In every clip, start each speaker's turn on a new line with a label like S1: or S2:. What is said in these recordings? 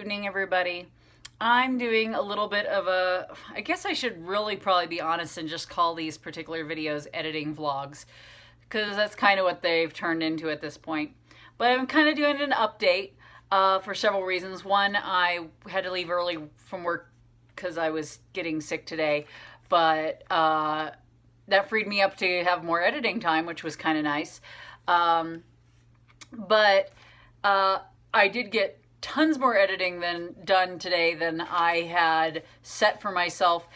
S1: evening, everybody. I'm doing a little bit of a, I guess I should really probably be honest and just call these particular videos editing vlogs, because that's kind of what they've turned into at this point. But I'm kind of doing an update for several reasons. One, I had to leave early from work because I was getting sick today, but that freed me up to have more editing time, which was kind of nice. But I did get tons more editing done today than I had set for myself.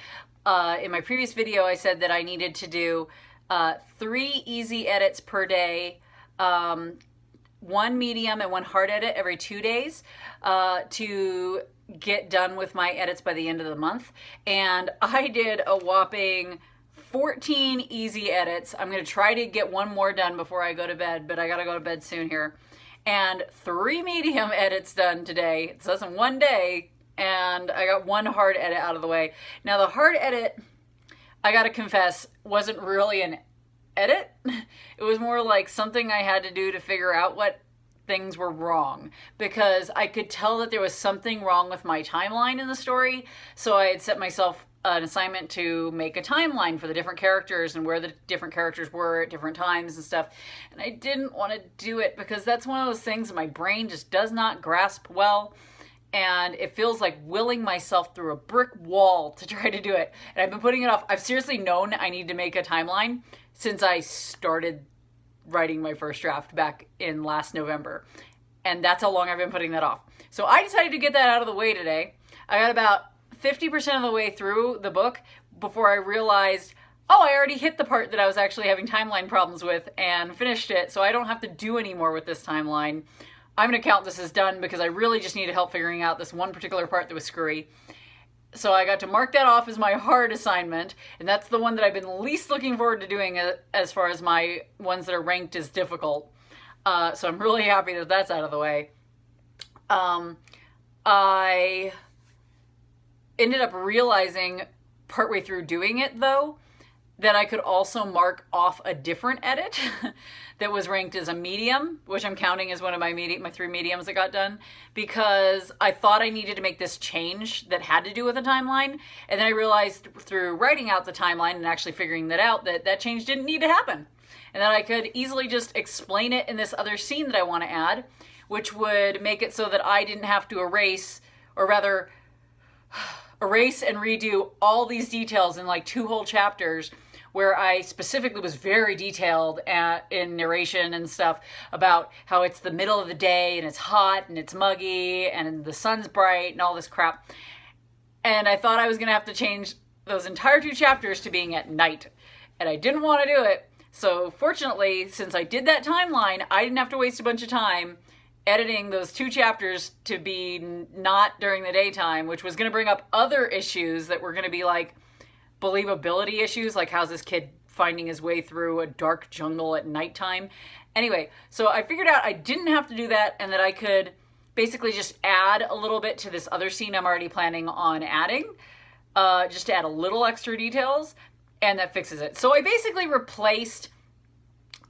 S1: In my previous video, I said that I needed to do 3 easy edits per day, 1 medium and 1 hard edit every 2 days to get done with my edits by the end of the month. And I did a whopping 14 easy edits. I'm going to try to get 1 more done before I go to bed, but I got to go to bed soon here. And 3 medium edits done today. So that's in 1 day, and I got 1 hard edit out of the way. Now the hard edit, I gotta confess, wasn't really an edit. It was more like something I had to do to figure out what things were wrong, because I could tell that there was something wrong with my timeline in the story. So I had set myself an assignment to make a timeline for the different characters and where the different characters were at different times and stuff. And I didn't want to do it because that's one of those things that my brain just does not grasp well. And it feels like willing myself through a brick wall to try to do it. And I've been putting it off. I've seriously known I need to make a timeline since I started writing my first draft back in last November. And that's how long I've been putting that off. So I decided to get that out of the way today. I got about 50% of the way through the book before I realized, oh, I already hit the part that I was actually having timeline problems with and finished it, so I don't have to do any more with this timeline. I'm going to count this as done because I really just needed help figuring out this one particular part that was screwy. So I got to mark that off as my hard assignment, and that's the one that I've been least looking forward to doing as far as my ones that are ranked as difficult. So I'm really happy that that's out of the way. I ended up realizing partway through doing it, though, that I could also mark off a different edit that was ranked as a medium, which I'm counting as one of my 3 mediums that got done, because I thought I needed to make this change that had to do with a timeline. And then I realized through writing out the timeline and actually figuring that out that that change didn't need to happen. And that I could easily just explain it in this other scene that I want to add, which would make it so that I didn't have to erase, or rather erase and redo all these details in like 2 whole chapters, where I specifically was very detailed in narration and stuff about how it's the middle of the day and it's hot and it's muggy and the sun's bright and all this crap. And I thought I was going to have to change those entire 2 chapters to being at night, and I didn't want to do it. So fortunately, since I did that timeline, I didn't have to waste a bunch of time editing those 2 chapters to be not during the daytime, which was going to bring up other issues that were going to be like believability issues, like how's this kid finding his way through a dark jungle at nighttime. Anyway, so I figured out I didn't have to do that, and that I could basically just add a little bit to this other scene I'm already planning on adding, just to add a little extra details, and that fixes it. So I basically replaced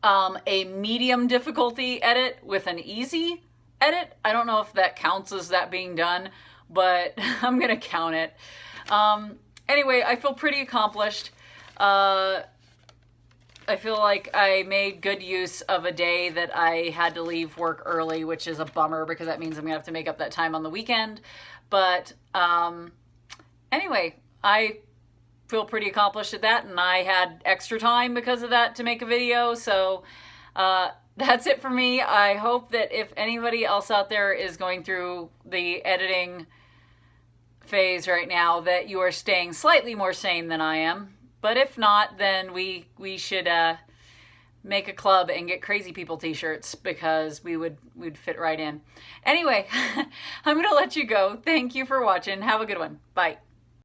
S1: a medium difficulty edit with an easy edit. I don't know if that counts as that being done, but I'm gonna count it. Anyway, I feel pretty accomplished. I feel like I made good use of a day that I had to leave work early, which is a bummer because that means I'm gonna have to make up that time on the weekend. But anyway, I feel pretty accomplished at that, and I had extra time because of that to make a video. So that's it for me. I hope that if anybody else out there is going through the editing phase right now, that you are staying slightly more sane than I am. But if not, then we should make a club and get Crazy People t-shirts, because we'd fit right in. Anyway, I'm gonna let you go. Thank you for watching. Have a good one. Bye.